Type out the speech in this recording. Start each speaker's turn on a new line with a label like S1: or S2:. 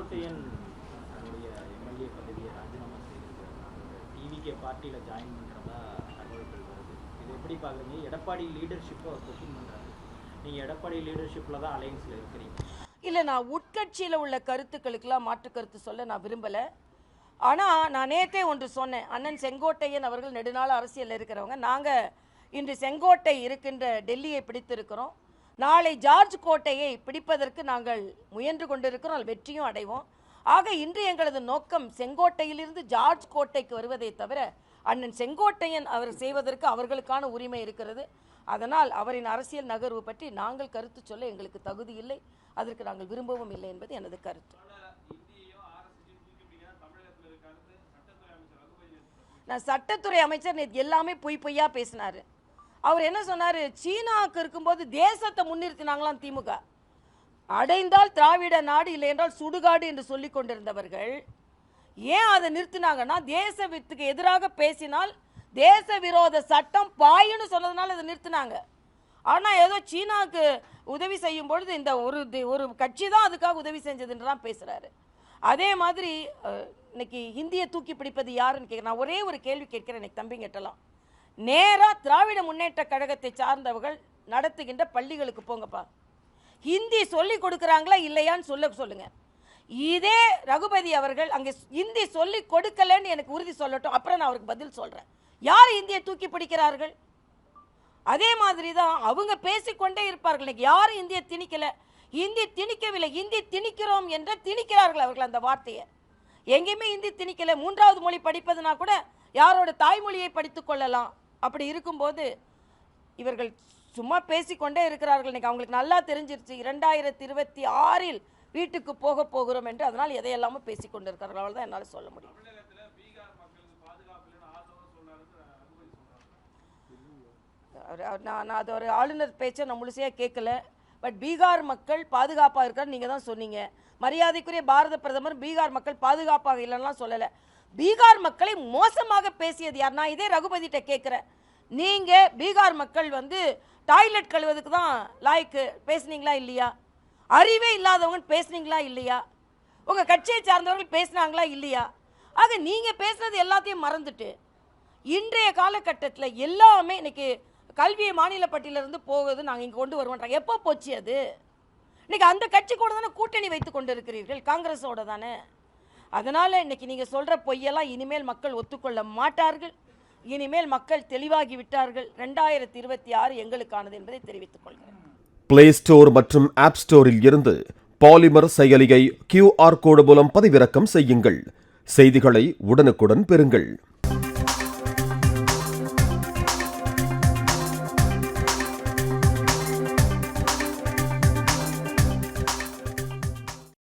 S1: செங்கோட்டையன் தன்னுடைய எம்எல்ஏ பதவியை ராஜினாமா செய்திருக்கிறார். டிவிகே பார்ட்டியில் ஜாயின் பண்ணுறதா தகவல்கள் வருது. இது எப்படி பார்க்குறீங்க? எடப்பாடி லீடர்ஷிப்பை அவர் கொஸ்டின் பண்ணுறாரு. நீங்கள் எடப்பாடி லீடர்ஷிப்பில் தான் அலையன்ஸில் இருக்கிறீங்க.
S2: இல்லை, நான் உட்கட்சியில் உள்ள கருத்துக்களுக்கெல்லாம் மாற்று கருத்து சொல்ல நான் விரும்பலை. ஆனால் நான் நேற்றே ஒன்று சொன்னேன். அண்ணன் செங்கோட்டையன் அவர்கள் நெடுநாள் அரசியலில் இருக்கிறவங்க. நாங்கள் இன்று செங்கோட்டை இருக்கின்ற டெல்லியை பிடித்திருக்கிறோம். நாளை ஜார்ஜ் கோட்டையை பிடிப்பதற்கு நாங்கள் முயன்று கொண்டிருக்கிறோம். அது வெற்றியும் அடைவோம். ஆக இன்று எங்களது நோக்கம் செங்கோட்டையிலிருந்து ஜார்ஜ் கோட்டைக்கு வருவதை தவிர அண்ணன் செங்கோட்டையன் அவர் செய்வதற்கு அவர்களுக்கான உரிமை இருக்கிறது. அதனால் அவரின் அரசியல் நகர்வு பற்றி நாங்கள் கருத்து சொல்ல எங்களுக்கு தகுதி இல்லை, அதற்கு நாங்கள் விரும்பவும் இல்லை என்பது எனது கருத்து. நான் சட்டத்துறை அமைச்சர் நேற்று எல்லாமே பொய்யா பேசினார். அவர் என்ன சொன்னார்? சீனாவுக்கு இருக்கும்போது தேசத்தை முன்னிறுத்தினாங்களாம் திமுக. அடைந்தால் திராவிட நாடு, இல்லை என்றால் சுடுகாடு என்று சொல்லி கொண்டிருந்தவர்கள் ஏன் அதை நிறுத்தினாங்கன்னா, தேசத்துக்கு எதிராக பேசினால் தேச விரோத சட்டம் பாயுன்னு சொன்னதுனால அதை நிறுத்தினாங்க. ஆனால் ஏதோ சீனாவுக்கு உதவி செய்யும் பொழுது இந்த ஒரு கட்சி தான் அதுக்காக உதவி செஞ்சதுன்னு தான் பேசுகிறாரு. அதே மாதிரி இன்னைக்கு ஹிந்தியை தூக்கி பிடிப்பது யாருன்னு கேட்குறேன். நான் ஒரே ஒரு கேள்வி கேட்குறேன். இன்னைக்கு தம்பிங்கிட்டலாம் நேராக திராவிட முன்னேற்ற கழகத்தை சார்ந்தவர்கள் நடத்துகின்ற பள்ளிகளுக்கு போங்கப்பா. ஹிந்தி சொல்லி கொடுக்குறாங்களா இல்லையான்னு சொல்லுங்க. இதே ரகுபதி அவர்கள் அங்கே ஹிந்தி சொல்லி கொடுக்கலன்னு எனக்கு உறுதி சொல்லட்டும், அப்புறம் நான் அவருக்கு பதில் சொல்கிறேன். யார் இந்தியை தூக்கி பிடிக்கிறார்கள்? அதே மாதிரி தான் அவங்க பேசிக்கொண்டே இருப்பார்கள். இன்னைக்கு யாரும் இந்தியை திணிக்கலை, ஹிந்தி திணிக்கவில்லை, ஹிந்தி திணிக்கிறோம் என்று திணிக்கிறார்கள் அவர்கள். அந்த வார்த்தையை எங்கேயுமே ஹிந்தி திணிக்கலை. மூன்றாவது மொழி படிப்பதுனா கூட யாரோட தாய்மொழியை படித்து கொள்ளலாம். அப்படி இருக்கும்போது இவர்கள் சும்மா பேசிக்கொண்டே இருக்கிறார்கள். இன்னைக்கு அவங்களுக்கு நல்லா தெரிஞ்சிருச்சு 2026 வீட்டுக்கு போகிறோம் என்று. அதனால் எதையெல்லாமோ பேசிக்கொண்டிருக்கிறார்கள். அவ்வளோதான் என்னால் சொல்ல முடியும். நான் அது ஒரு ஆளுநர் பேச்சை நான் முழுசையாக கேட்கல. பட் பீகார் மக்கள் பாதுகாப்பாக இருக்கான்னு நீங்கள் தான் சொன்னீங்க. மரியாதைக்குரிய பாரத பிரதமர் பீகார் மக்கள் பாதுகாப்பாக இல்லைன்னா சொல்லலை. பீகார் மக்களை மோசமாக பேசியது யார்? நான் இதே ரகுபதிட்ட கேட்குறேன். நீங்கள் பீகார் மக்கள் டாய்லெட் கழுவதுக்கு தான் லாய்க்கு பேசுனீங்களா இல்லையா? அறிவே இல்லாதவங்க பேசுனீங்களா இல்லையா? உங்கள் கட்சியை சார்ந்தவர்கள் பேசுனாங்களா இல்லையா? ஆக நீங்கள் பேசுனது எல்லாத்தையும் மறந்துட்டு இன்றைய காலகட்டத்தில் எல்லாமே இன்னைக்கு கல்வியை மாநில பட்டியலிருந்து போகுது, நாங்கள் இங்கே கொண்டு வருவோன்றாங்க. எப்போ போச்சு அது? இன்னைக்கு அந்த கட்சி கூட தானே கூட்டணி வைத்து கொண்டு இருக்கிறீர்கள், காங்கிரஸோட தானே. அதனால் இன்னைக்கு நீங்கள் சொல்கிற பொய்யெல்லாம் இனிமேல் மக்கள் ஒத்துக்கொள்ள மாட்டார்கள். இனிமேல் மக்கள் தெளிவாகி விட்டார்கள். 2026 எங்களுக்கானது என்பதை தெரிவித்துக் கொள்கிறேன்.
S3: பிளே ஸ்டோர் மற்றும் ஆப் ஸ்டோரில் இருந்து பாலிமர் செயலியை QR கோடு மூலம் பதிவிறக்கம் செய்யுங்கள். செய்திகளை உடனுக்குடன் பெறுங்கள்.